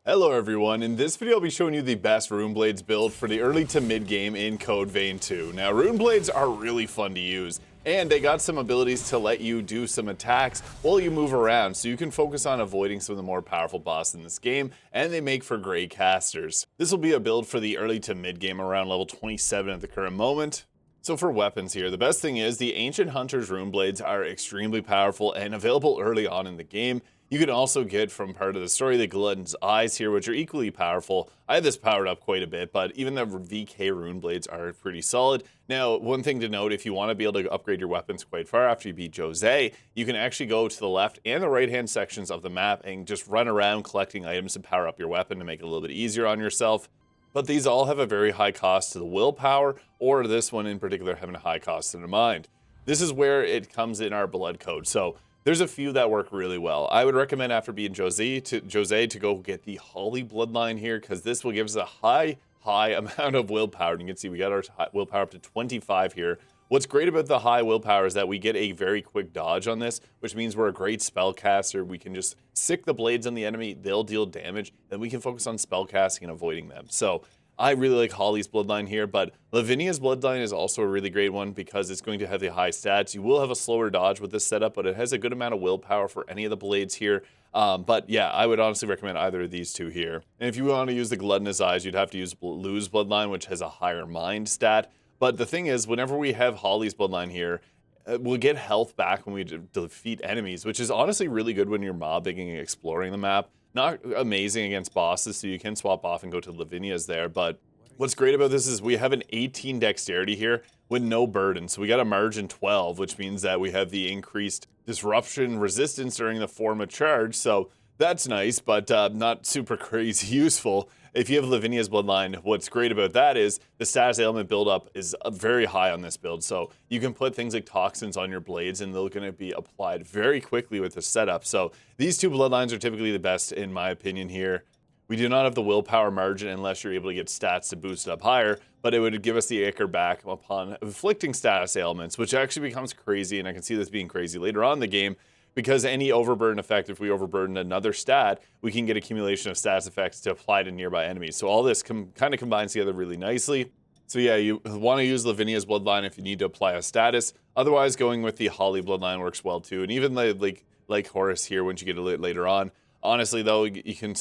Hello everyone, in this video I'll be showing you the best Rune Blades build for the early to mid game in Code Vein 2. Now Rune Blades are really fun to use, and they got some abilities to let you do some attacks while you move around, so you can focus on avoiding some of the more powerful bosses in this game, and they make for great casters. This will be a build for the early to mid game around level 27 at the current moment. So for weapons here, the best thing is the Ancient Hunter's Rune Blades are extremely powerful and available early on in the game. You can also get from part of the story the Glutton's Eyes here, which are equally powerful. I have this powered up quite a bit, but even the VK Rune Blades are pretty solid. Now, one thing to note, if you want to be able to upgrade your weapons quite far after you beat Jose, you can actually go to the left and the right hand sections of the map and just run around collecting items and power up your weapon to make it a little bit easier on yourself. But these all have a very high cost to the willpower, or this one in particular having a high cost to the mind. This is where it comes in our blood code. So there's a few that work really well. I would recommend after being Jose to go get the Holly bloodline here, because this will give us a high amount of willpower. And you can see we got our willpower up to 25 here. What's great about the high willpower is that we get a very quick dodge on this, which means we're a great spellcaster. We can just sick the blades on the enemy, they'll deal damage, and we can focus on spellcasting and avoiding them. So I really like Holly's bloodline here, but Lavinia's bloodline is also a really great one because it's going to have the high stats. You will have a slower dodge with this setup, but it has a good amount of willpower for any of the blades here. But yeah, I would honestly recommend either of these two here. And if you want to use the Gluttonous Eyes, you'd have to use Lou's bloodline, which has a higher mind stat. But the thing is, whenever we have Holly's bloodline here, we'll get health back when we defeat enemies, which is honestly really good when you're mobbing and exploring the map. Not amazing against bosses, so you can swap off and go to Lavinia's there, but what's great about this is we have an 18 dexterity here with no burden. So we got a margin 12, which means that we have the increased disruption resistance during the Formae charge, so that's nice, but not super crazy useful. If you have Lavinia's bloodline, what's great about that is the status ailment buildup is very high on this build. So you can put things like toxins on your blades and they're going to be applied very quickly with the setup. So these two bloodlines are typically the best in my opinion here. We do not have the willpower margin unless you're able to get stats to boost it up higher, but it would give us the Ichor back upon inflicting status ailments, which actually becomes crazy, and I can see this being crazy later on in the game. Because any overburden effect, if we overburden another stat, we can get accumulation of status effects to apply to nearby enemies. So all this kind of combines together really nicely. So yeah, you want to use Lavinia's bloodline if you need to apply a status. Otherwise, going with the Holly bloodline works well too. And even like Horus here, once you get it later on. Honestly though, you can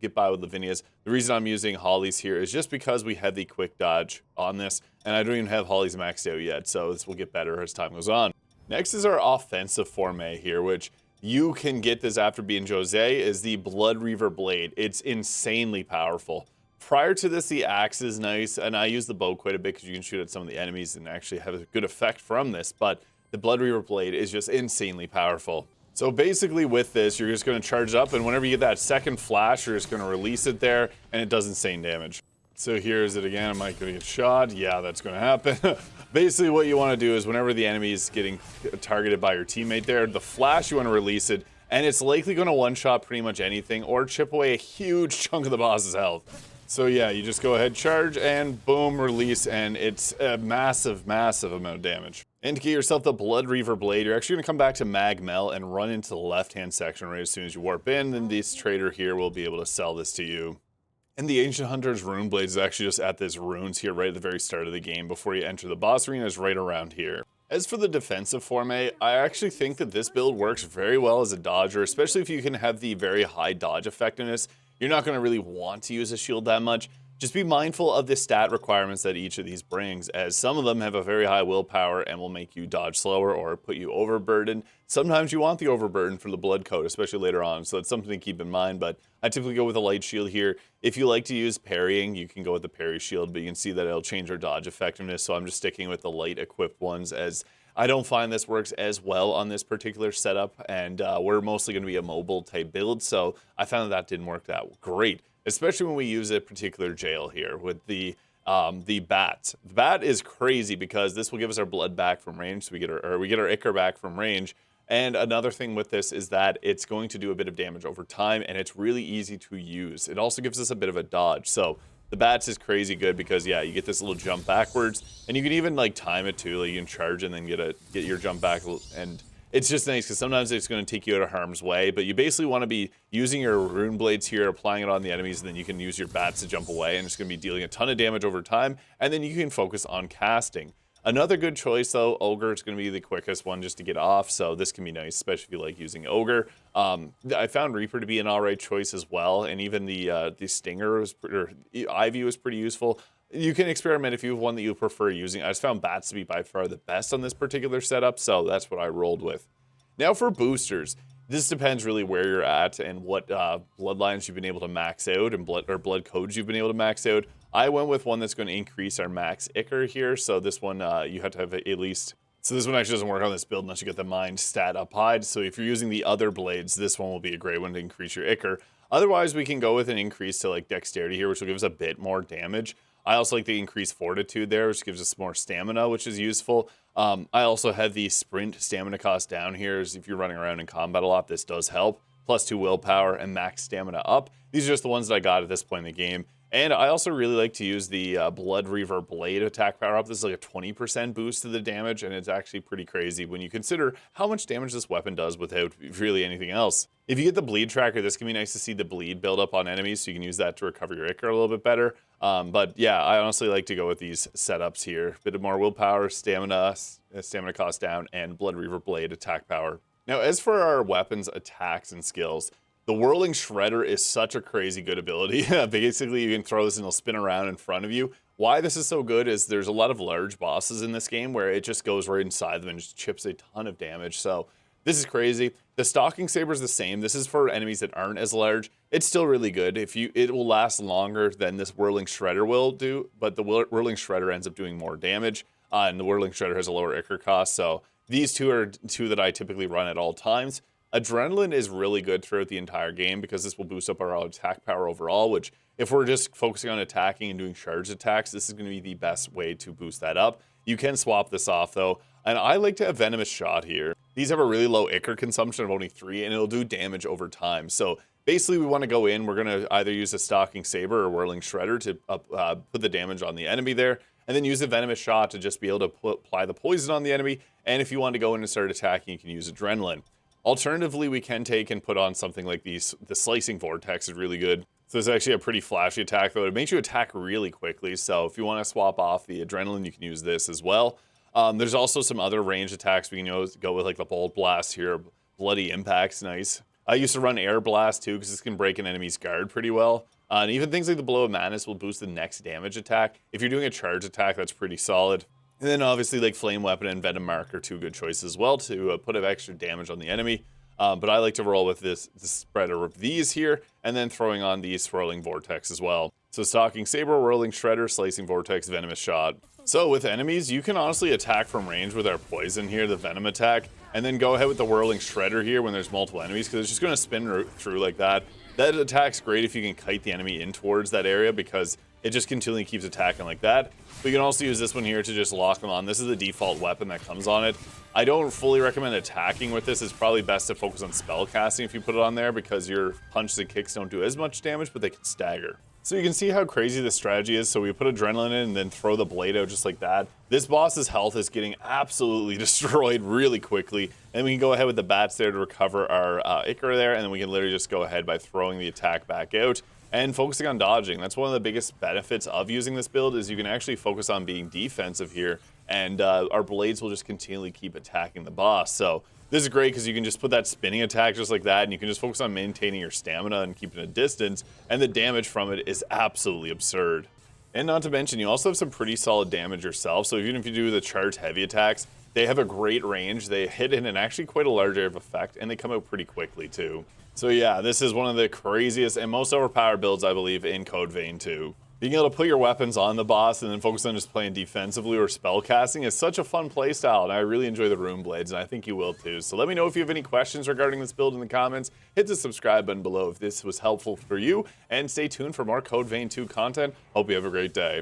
get by with Lavinia's. The reason I'm using Holly's here is just because we have the quick dodge on this, and I don't even have Holly's maxed out yet. So this will get better as time goes on. Next is our offensive Formae here, which you can get this after being Jose, is the Bloodreaver Blade. It's insanely powerful. Prior to this, the axe is nice, and I use the bow quite a bit because you can shoot at some of the enemies and actually have a good effect from this, but the Bloodreaver Blade is just insanely powerful. So basically with this, you're just going to charge it up, and whenever you get that second flash, you're just going to release it there, and it does insane damage. So here's it again. Am I going to get shot? Yeah, that's going to happen. Basically what you want to do is whenever the enemy is getting targeted by your teammate there, the flash, you want to release it, and it's likely going to one-shot pretty much anything or chip away a huge chunk of the boss's health. So yeah, you just go ahead, charge, and boom, release, and it's a massive amount of damage. And to get yourself the Bloodreaver Blade, you're actually going to come back to Magmel and run into the left-hand section right as soon as you warp in, then this trader here will be able to sell this to you. And the Ancient Hunter's Rune Blades is actually just at this runes here right at the very start of the game before you enter the boss arena, is right around here. As for the defensive Formae, I actually think that this build works very well as a dodger, especially if you can have the very high dodge effectiveness. You're not going to really want to use a shield that much. Just be mindful of the stat requirements that each of these brings, as some of them have a very high willpower and will make you dodge slower or put you overburdened. Sometimes you want the overburden for the blood code, especially later on, so it's something to keep in mind, but I typically go with a light shield here. If you like to use parrying, you can go with the parry shield, but you can see that it'll change our dodge effectiveness, so I'm just sticking with the light equipped ones, as I don't find this works as well on this particular setup, and we're mostly going to be a mobile type build, so I found that didn't work that great. Especially when we use a particular jail here with the bat. The bat is crazy because this will give us our blood back from range, so we get our Ichor back from range. And another thing with this is that it's going to do a bit of damage over time, and it's really easy to use. It also gives us a bit of a dodge. So the bats is crazy good because yeah, you get this little jump backwards, and you can even like time it too. Like you can charge and then get your jump back, and it's just nice because sometimes it's going to take you out of harm's way, but you basically want to be using your rune blades here, applying it on the enemies, and then you can use your bats to jump away, and it's going to be dealing a ton of damage over time, and then you can focus on casting. Another good choice, though, Ogre is going to be the quickest one just to get off, so this can be nice, especially if you like using Ogre. I found Reaper to be an alright choice as well, and even the Stinger or Ivy was pretty useful. You can experiment if you have one that you prefer using. I just found Bats to be by far the best on this particular setup, so that's what I rolled with. Now for boosters. This depends really where you're at and what bloodlines you've been able to max out and blood codes you've been able to max out. I went with one that's going to increase our max Ichor here, so this one you have to have at least... So this one actually doesn't work on this build unless you get the mind stat up high, so if you're using the other blades, this one will be a great one to increase your Ichor. Otherwise, we can go with an increase to like Dexterity here, which will give us a bit more damage. I also like the increased Fortitude there, which gives us more stamina, which is useful. I also have the sprint stamina cost down here, as if you're running around in combat a lot, this does help. +2 willpower and max stamina up. These are just the ones that I got at this point in the game. And I also really like to use the Bloodreaver Blade attack power up. This is like a 20% boost to the damage, and it's actually pretty crazy when you consider how much damage this weapon does without really anything else. If you get the bleed tracker, this can be nice to see the bleed build up on enemies, so you can use that to recover your Ichor a little bit better. But yeah, I honestly like to go with these setups here. Bit of more willpower, stamina cost down, and Bloodreaver Blade attack power. Now, as for our weapons, attacks, and skills, the Whirling Shredder is such a crazy good ability. Basically, you can throw this and it'll spin around in front of you. Why this is so good is there's a lot of large bosses in this game where it just goes right inside them and just chips a ton of damage. So this is crazy. The Stalking Saber is the same. This is for enemies that aren't as large. It's still really good. It will last longer than this Whirling Shredder will do, but the Whirling Shredder ends up doing more damage, and the Whirling Shredder has a lower Ichor cost. So these two are two that I typically run at all times. Adrenaline is really good throughout the entire game because this will boost up our attack power overall, which if we're just focusing on attacking and doing charge attacks, this is going to be the best way to boost that up. You can swap this off though, and I like to have Venomous Shot here. These have a really low Ichor consumption of only 3, and it'll do damage over time. So basically we want to go in, we're going to either use a Stalking Saber or Whirling Shredder to put the damage on the enemy there, and then use a Venomous Shot to just be able to apply the poison on the enemy, and if you want to go in and start attacking, you can use Adrenaline. Alternatively, we can take and put on something like the Slicing Vortex is really good. So it's actually a pretty flashy attack, though. It makes you attack really quickly, so if you want to swap off the Adrenaline, you can use this as well. There's also some other range attacks. We can go with like the Bolt Blast here. Bloody Impact's nice. I used to run Air Blast too, because this can break an enemy's guard pretty well. And even things like the Blow of Madness will boost the next damage attack. If you're doing a charge attack, that's pretty solid. And then obviously like Flame Weapon and Venom Mark are two good choices as well to put up extra damage on the enemy. But I like to roll with this spreader of these here, and then throwing on the Swirling Vortex as well. So Stalking Saber, Whirling Shredder, Slicing Vortex, Venomous Shot. So with enemies, you can honestly attack from range with our poison here, the Venom attack, and then go ahead with the Whirling Shredder here when there's multiple enemies, because it's just going to spin through like that. That attack's great if you can kite the enemy in towards that area, because it just continually keeps attacking like that. But you can also use this one here to just lock them on. This is the default weapon that comes on it. I don't fully recommend attacking with this. It's probably best to focus on spell casting if you put it on there, because your punches and kicks don't do as much damage, but they can stagger. So you can see how crazy this strategy is. So we put Adrenaline in and then throw the blade out just like that. This boss's health is getting absolutely destroyed really quickly. And we can go ahead with the bats there to recover our Ichor there, and then we can literally just go ahead by throwing the attack back out and focusing on dodging. That's one of the biggest benefits of using this build, is you can actually focus on being defensive here, and our blades will just continually keep attacking the boss. So this is great because you can just put that spinning attack just like that, and you can just focus on maintaining your stamina and keeping a distance, and the damage from it is absolutely absurd. And not to mention, you also have some pretty solid damage yourself, so even if you do the charge heavy attacks, they have a great range, they hit in an actually quite a large area of effect, and they come out pretty quickly too. So yeah, this is one of the craziest and most overpowered builds, I believe, in Code Vein 2. Being able to put your weapons on the boss and then focus on just playing defensively or spell casting is such a fun playstyle, and I really enjoy the Rune Blades, and I think you will too. So let me know if you have any questions regarding this build in the comments. Hit the subscribe button below if this was helpful for you, and stay tuned for more Code Vein 2 content. Hope you have a great day.